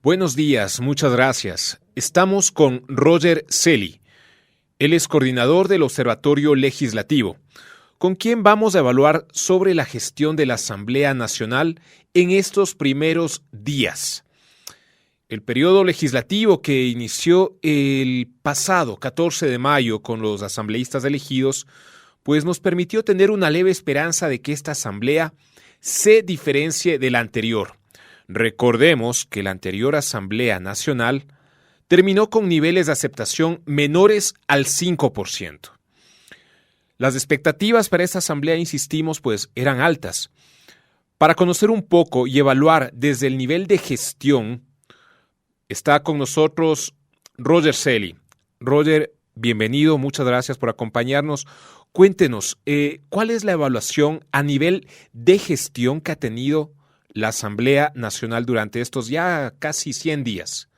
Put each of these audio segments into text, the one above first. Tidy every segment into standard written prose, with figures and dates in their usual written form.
Buenos días, muchas gracias. Estamos con Roger Celi. Él es coordinador del Observatorio Legislativo, con quien vamos a evaluar sobre la gestión de la Asamblea Nacional en estos primeros días. El periodo legislativo que inició el pasado 14 de mayo con los asambleístas elegidos, pues nos permitió tener una leve esperanza de que esta asamblea se diferencie de la anterior. Recordemos que la anterior Asamblea Nacional terminó con niveles de aceptación menores al 5%. Las expectativas para esta asamblea, insistimos, pues eran altas. Para conocer un poco y evaluar desde el nivel de gestión, está con nosotros Roger Celi. Roger, bienvenido, muchas gracias por acompañarnos. Cuéntenos, ¿cuál es la evaluación a nivel de gestión que ha tenido la Asamblea Nacional durante estos ya casi 100 días?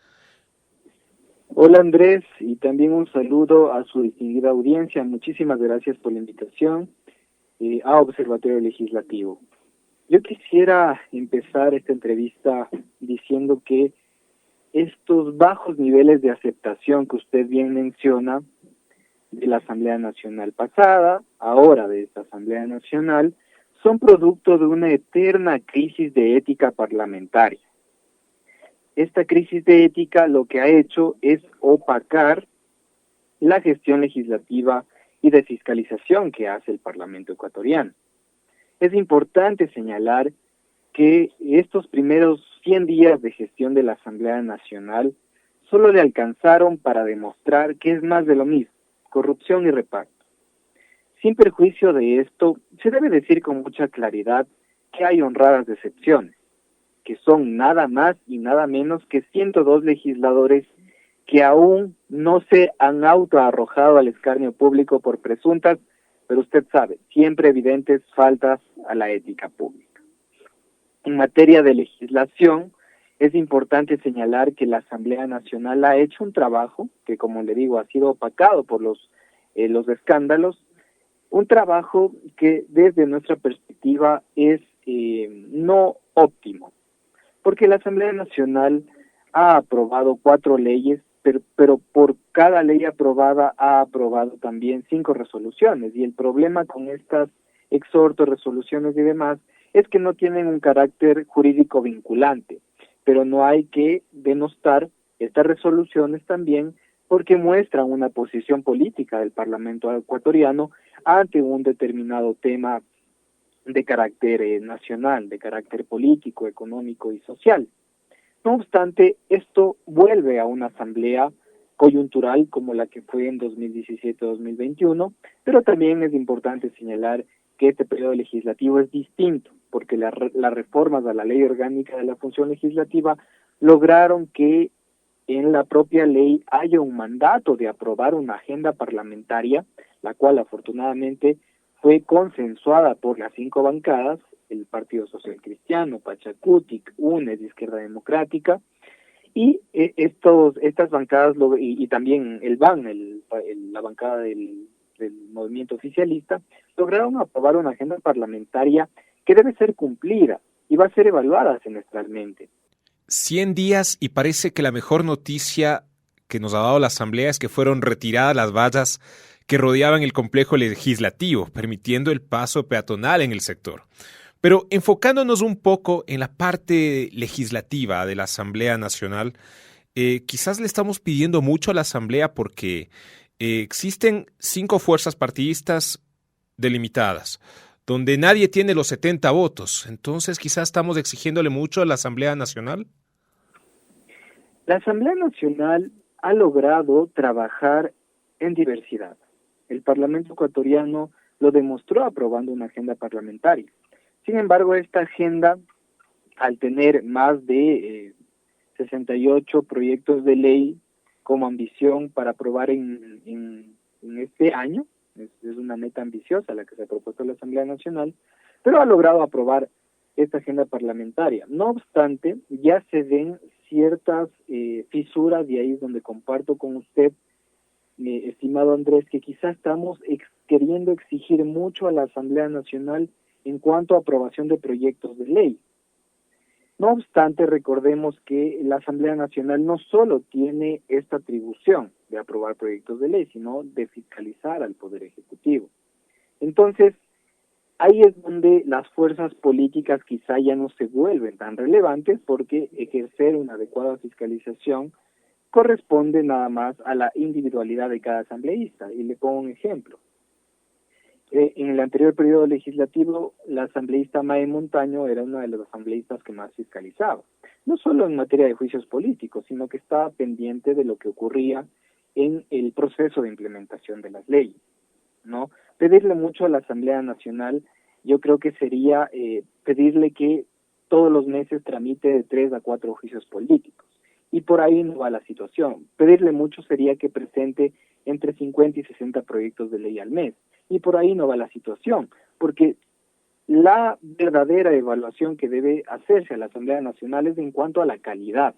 Hola Andrés, y también un saludo a su distinguida audiencia. Muchísimas gracias por la invitación a Observatorio Legislativo. Yo quisiera empezar esta entrevista diciendo que estos bajos niveles de aceptación que usted bien menciona de la Asamblea Nacional pasada, ahora de esta Asamblea Nacional, son producto de una eterna crisis de ética parlamentaria. Esta crisis de ética lo que ha hecho es opacar la gestión legislativa y de fiscalización que hace el Parlamento ecuatoriano. Es importante señalar que estos primeros 100 días de gestión de la Asamblea Nacional solo le alcanzaron para demostrar que es más de lo mismo, corrupción y reparto. Sin perjuicio de esto, se debe decir con mucha claridad que hay honradas excepciones, que son nada más y nada menos que 102 legisladores que aún no se han autoarrojado al escarnio público por presuntas, pero usted sabe, siempre evidentes faltas a la ética pública. En materia de legislación, es importante señalar que la Asamblea Nacional ha hecho un trabajo que, como le digo, ha sido opacado por los escándalos, un trabajo que desde nuestra perspectiva es no óptimo, porque la Asamblea Nacional ha aprobado 4 leyes, pero por cada ley aprobada ha aprobado también 5 resoluciones, y el problema con estas exhortos, resoluciones y demás es que no tienen un carácter jurídico vinculante, pero no hay que denostar estas resoluciones también porque muestran una posición política del Parlamento ecuatoriano ante un determinado tema de carácter nacional, de carácter político, económico y social. No obstante, esto vuelve a una asamblea coyuntural como la que fue en 2017-2021, pero también es importante señalar que este periodo legislativo es distinto, porque las reformas a la ley orgánica de la función legislativa lograron que en la propia ley haya un mandato de aprobar una agenda parlamentaria, la cual afortunadamente fue consensuada por las 5 bancadas, el Partido Social Cristiano, Pachacutic, UNES, Izquierda Democrática, y estas bancadas, y también el BAN, la bancada del movimiento oficialista, lograron aprobar una agenda parlamentaria que debe ser cumplida y va a ser evaluada semestralmente. 100 días y parece que la mejor noticia que nos ha dado la Asamblea es que fueron retiradas las vallas que rodeaban el complejo legislativo, permitiendo el paso peatonal en el sector. Pero enfocándonos un poco en la parte legislativa de la Asamblea Nacional, quizás le estamos pidiendo mucho a la Asamblea porque existen 5 fuerzas partidistas delimitadas, donde nadie tiene los 70 votos. Entonces, quizás estamos exigiéndole mucho a la Asamblea Nacional. La Asamblea Nacional ha logrado trabajar en diversidad. El Parlamento ecuatoriano lo demostró aprobando una agenda parlamentaria. Sin embargo, esta agenda, al tener más de 68 proyectos de ley como ambición para aprobar en este año, es una meta ambiciosa la que se ha propuesto la Asamblea Nacional, pero ha logrado aprobar esta agenda parlamentaria. No obstante, ya se ven ciertas fisuras, y ahí es donde comparto con usted, mi estimado Andrés, que quizás estamos queriendo exigir mucho a la Asamblea Nacional en cuanto a aprobación de proyectos de ley. No obstante, recordemos que la Asamblea Nacional no solo tiene esta atribución de aprobar proyectos de ley, sino de fiscalizar al Poder Ejecutivo. Entonces, ahí es donde las fuerzas políticas quizá ya no se vuelven tan relevantes, porque ejercer una adecuada fiscalización corresponde nada más a la individualidad de cada asambleísta. Y le pongo un ejemplo. En el anterior periodo legislativo, la asambleísta Mae Montaño era una de las asambleístas que más fiscalizaba, no solo en materia de juicios políticos, sino que estaba pendiente de lo que ocurría en el proceso de implementación de las leyes, ¿no? Pedirle mucho a la Asamblea Nacional, yo creo que sería pedirle que todos los meses tramite de 3 a 4 juicios políticos, y por ahí no va la situación. Pedirle mucho sería que presente entre 50 y 60 proyectos de ley al mes, y por ahí no va la situación, porque la verdadera evaluación que debe hacerse a la Asamblea Nacional es en cuanto a la calidad.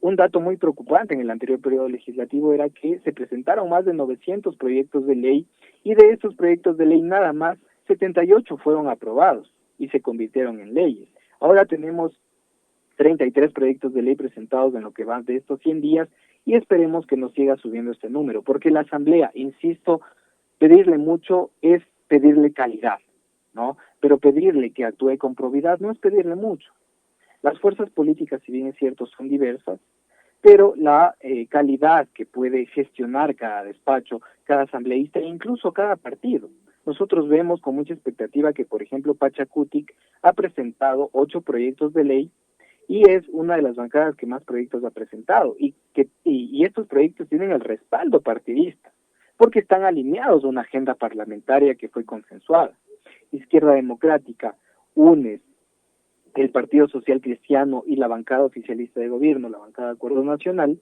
Un dato muy preocupante en el anterior periodo legislativo era que se presentaron más de 900 proyectos de ley, y de estos proyectos de ley nada más 78 fueron aprobados y se convirtieron en leyes. Ahora tenemos 33 proyectos de ley presentados en lo que va de estos 100 días, y esperemos que nos siga subiendo este número, porque la Asamblea, insisto, pedirle mucho es pedirle calidad, ¿no? Pero pedirle que actúe con probidad no es pedirle mucho. Las fuerzas políticas, si bien es cierto, son diversas, pero la calidad que puede gestionar cada despacho, cada asambleísta e incluso cada partido. Nosotros vemos con mucha expectativa que, por ejemplo, Pachacutic ha presentado 8 proyectos de ley y es una de las bancadas que más proyectos ha presentado, y estos proyectos tienen el respaldo partidista, porque están alineados a una agenda parlamentaria que fue consensuada. Izquierda Democrática, UNES, el Partido Social Cristiano y la bancada oficialista de gobierno, la bancada de Acuerdo Nacional,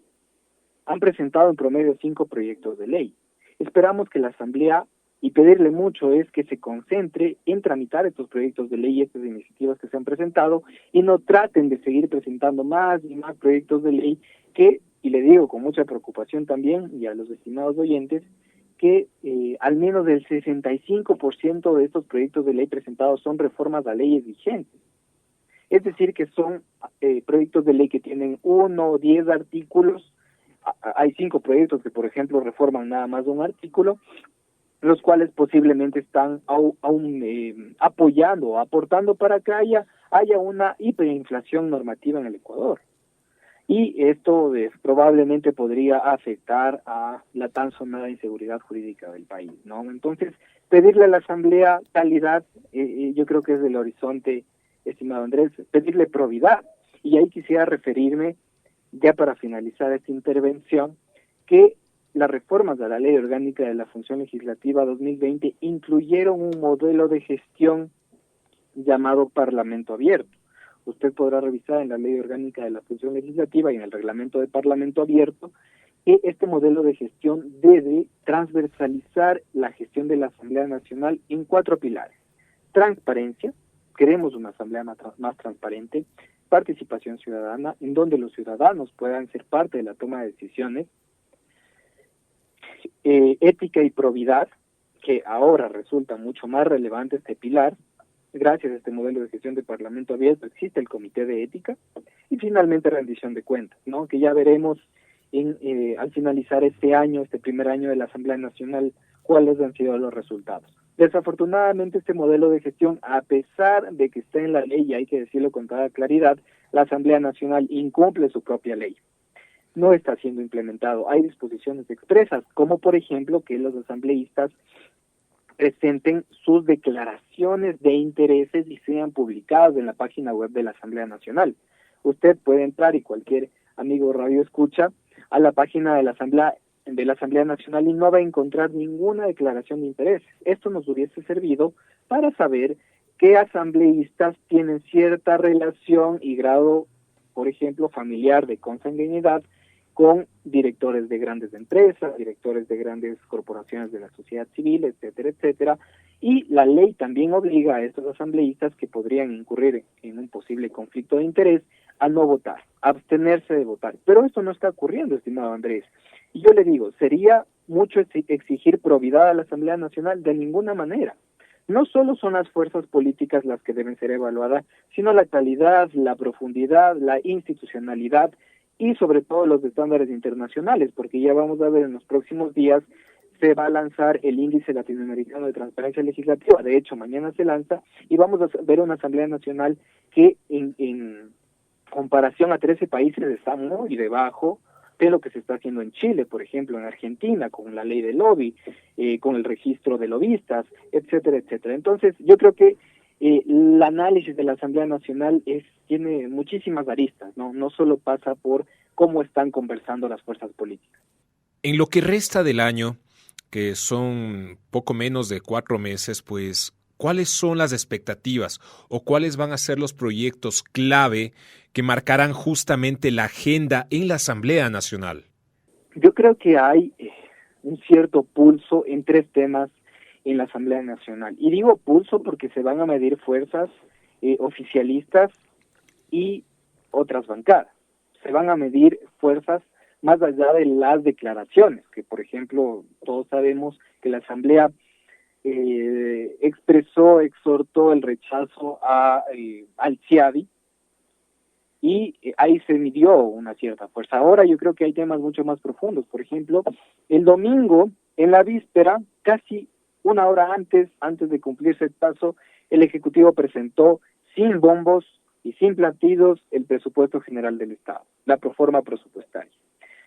han presentado en promedio 5 proyectos de ley. Esperamos que la Asamblea, y pedirle mucho, es que se concentre en tramitar estos proyectos de ley y estas iniciativas que se han presentado, y no traten de seguir presentando más y más proyectos de ley que, y le digo con mucha preocupación también, y a los estimados oyentes, que al menos el 65% de estos proyectos de ley presentados son reformas a leyes vigentes. Es decir, que son proyectos de ley que tienen 1 o 10 artículos. Hay 5 proyectos que, por ejemplo, reforman nada más un artículo, los cuales posiblemente están aún apoyando o aportando para que haya una hiperinflación normativa en el Ecuador. Y esto probablemente podría afectar a la tan sonada inseguridad jurídica del país, ¿no? Entonces, pedirle a la Asamblea calidad, yo creo que es el horizonte, estimado Andrés, pedirle probidad. Y ahí quisiera referirme, ya para finalizar esta intervención, que las reformas de la Ley Orgánica de la Función Legislativa 2020 incluyeron un modelo de gestión llamado Parlamento Abierto. Usted podrá revisar en la Ley Orgánica de la Función Legislativa y en el Reglamento de Parlamento Abierto que este modelo de gestión debe transversalizar la gestión de la Asamblea Nacional en 4 pilares. Transparencia, queremos una Asamblea más transparente. Participación ciudadana, en donde los ciudadanos puedan ser parte de la toma de decisiones. Ética y probidad, que ahora resulta mucho más relevante este pilar. Gracias a este modelo de gestión de Parlamento Abierto existe el Comité de Ética. Y finalmente rendición de cuentas, ¿no? Que ya veremos al finalizar este año, este primer año de la Asamblea Nacional, cuáles han sido los resultados. Desafortunadamente, este modelo de gestión, a pesar de que está en la ley, y hay que decirlo con toda claridad, la Asamblea Nacional incumple su propia ley. No está siendo implementado. Hay disposiciones expresas, como por ejemplo que los asambleístas presenten sus declaraciones de intereses y sean publicadas en la página web de la Asamblea Nacional. Usted puede entrar, y cualquier amigo radio escucha, a la página de la Asamblea Nacional, y no va a encontrar ninguna declaración de intereses. Esto nos hubiese servido para saber qué asambleístas tienen cierta relación y grado, por ejemplo, familiar de consanguinidad con directores de grandes empresas, directores de grandes corporaciones de la sociedad civil, etcétera, etcétera. Y la ley también obliga a estos asambleístas que podrían incurrir en un posible conflicto de interés a no votar, a abstenerse de votar. Pero esto no está ocurriendo, estimado Andrés. Y yo le digo, ¿sería mucho exigir probidad a la Asamblea Nacional? De ninguna manera. no solo son las fuerzas políticas las que deben ser evaluadas, sino la calidad, la profundidad, la institucionalidad y sobre todo los estándares internacionales, porque ya vamos a ver en los próximos días se va a lanzar el Índice Latinoamericano de Transparencia Legislativa. De hecho, mañana se lanza y vamos a ver una Asamblea Nacional que en comparación a 13 países está muy debajo de lo que se está haciendo en Chile, por ejemplo, en Argentina, con la ley del lobby, con el registro de lobistas, etcétera, etcétera. Entonces, yo creo que el análisis de la Asamblea Nacional tiene muchísimas aristas, no solo pasa por cómo están conversando las fuerzas políticas. En lo que resta del año, que son poco menos de 4 meses, pues, ¿cuáles son las expectativas o cuáles van a ser los proyectos clave que marcarán justamente la agenda en la Asamblea Nacional? Yo creo que hay un cierto pulso en 3 temas en la Asamblea Nacional. Y digo pulso porque se van a medir fuerzas oficialistas y otras bancadas. Se van a medir fuerzas más allá de las declaraciones, que por ejemplo todos sabemos que la Asamblea exhortó el rechazo al CIADI, y ahí se midió una cierta fuerza. Ahora yo creo que hay temas mucho más profundos. Por ejemplo, el domingo, en la víspera, casi una hora antes de cumplirse el plazo, el Ejecutivo presentó sin bombos y sin platillos el presupuesto general del Estado, la proforma presupuestaria.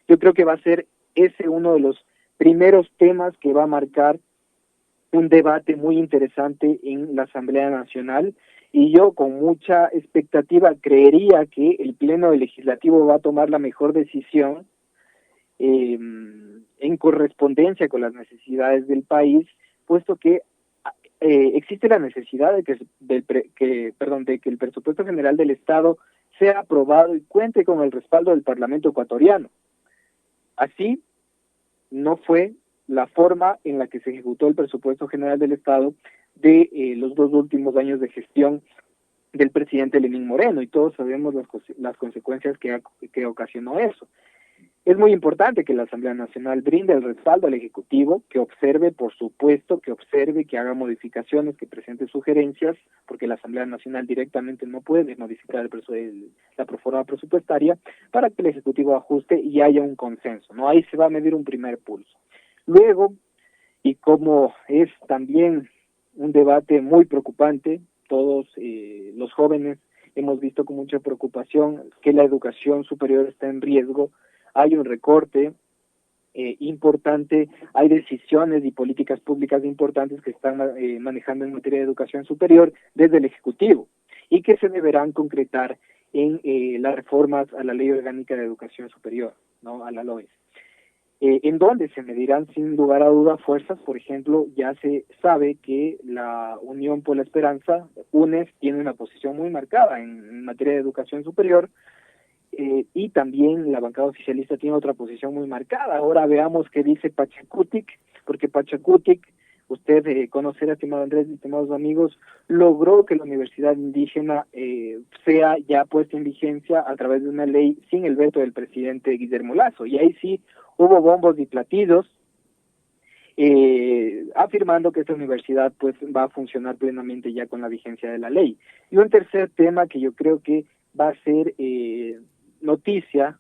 Yo creo que va a ser ese uno de los primeros temas que va a marcar un debate muy interesante en la Asamblea Nacional, y yo con mucha expectativa creería que el Pleno Legislativo va a tomar la mejor decisión en correspondencia con las necesidades del país, puesto que existe la necesidad de que el presupuesto general del Estado sea aprobado y cuente con el respaldo del Parlamento ecuatoriano. Así no fue la forma en la que se ejecutó el presupuesto general del Estado de los 2 últimos años de gestión del presidente Lenín Moreno, y todos sabemos las consecuencias que ocasionó eso. Es muy importante que la Asamblea Nacional brinde el respaldo al Ejecutivo, que observe, por supuesto, que haga modificaciones, que presente sugerencias, porque la Asamblea Nacional directamente no puede modificar la proforma presupuestaria, para que el Ejecutivo ajuste y haya un consenso, ¿no? Ahí se va a medir un primer pulso. Luego, y como es también un debate muy preocupante, todos los jóvenes hemos visto con mucha preocupación que la educación superior está en riesgo. Hay un recorte importante, hay decisiones y políticas públicas importantes que están manejando en materia de educación superior desde el Ejecutivo y que se deberán concretar en las reformas a la Ley Orgánica de Educación Superior, ¿no? A la LOES. En donde se medirán sin lugar a duda fuerzas. Por ejemplo, ya se sabe que la Unión por la Esperanza, UNES, tiene una posición muy marcada en materia de educación superior, y también la bancada oficialista tiene otra posición muy marcada. Ahora veamos qué dice Pachacutic, porque Pachacutic, usted conocerá, estimado Andrés, estimados amigos, logró que la universidad indígena sea ya puesta en vigencia a través de una ley sin el veto del presidente Guillermo Lasso, y ahí sí hubo bombos y platillos afirmando que esta universidad pues va a funcionar plenamente ya con la vigencia de la ley. Y un tercer tema que yo creo que va a ser noticia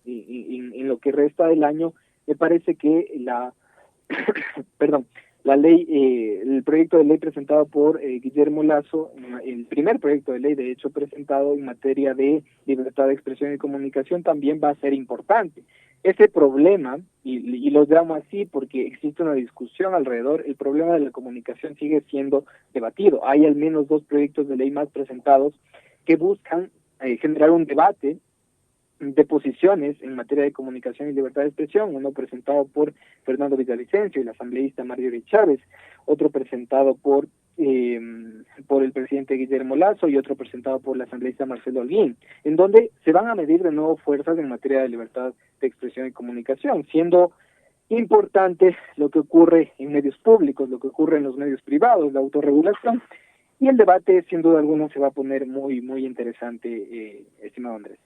en lo que resta del año, me parece que la ley, el proyecto de ley presentado por Guillermo Lasso, el primer proyecto de ley de hecho presentado en materia de libertad de expresión y comunicación, también va a ser importante. Ese problema, y lo llamo así porque existe una discusión alrededor, el problema de la comunicación sigue siendo debatido. Hay al menos 2 proyectos de ley más presentados que buscan generar un debate de posiciones en materia de comunicación y libertad de expresión, uno presentado por Fernando Villavicencio y la asambleísta Marjorie Chávez, otro presentado por el presidente Guillermo Lasso y otro presentado por la asambleísta Marcelo Holguín, en donde se van a medir de nuevo fuerzas en materia de libertad de expresión y comunicación, siendo importante lo que ocurre en medios públicos, lo que ocurre en los medios privados, la autorregulación, y el debate sin duda alguna se va a poner muy, muy interesante, estimado Andrés.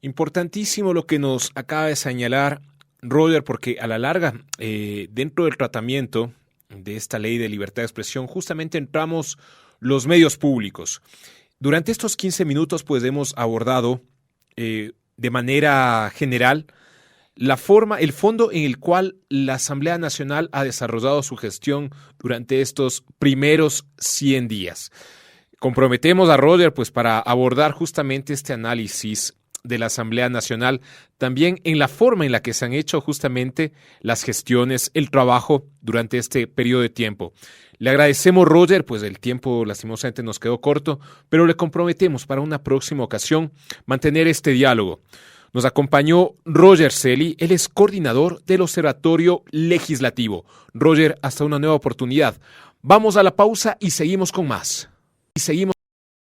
Importantísimo lo que nos acaba de señalar Roger, porque a la larga, dentro del tratamiento de esta ley de libertad de expresión, justamente entramos los medios públicos. Durante estos 15 minutos, pues hemos abordado de manera general la forma, el fondo en el cual la Asamblea Nacional ha desarrollado su gestión durante estos primeros 100 días. Comprometemos a Roger pues para abordar justamente este análisis de la Asamblea Nacional, también en la forma en la que se han hecho justamente las gestiones, el trabajo durante este periodo de tiempo. Le agradecemos, Roger, pues el tiempo lastimosamente nos quedó corto, pero le comprometemos para una próxima ocasión mantener este diálogo. Nos acompañó Roger Celi, él es coordinador del Observatorio Legislativo. Roger, hasta una nueva oportunidad. Vamos a la pausa y seguimos con más.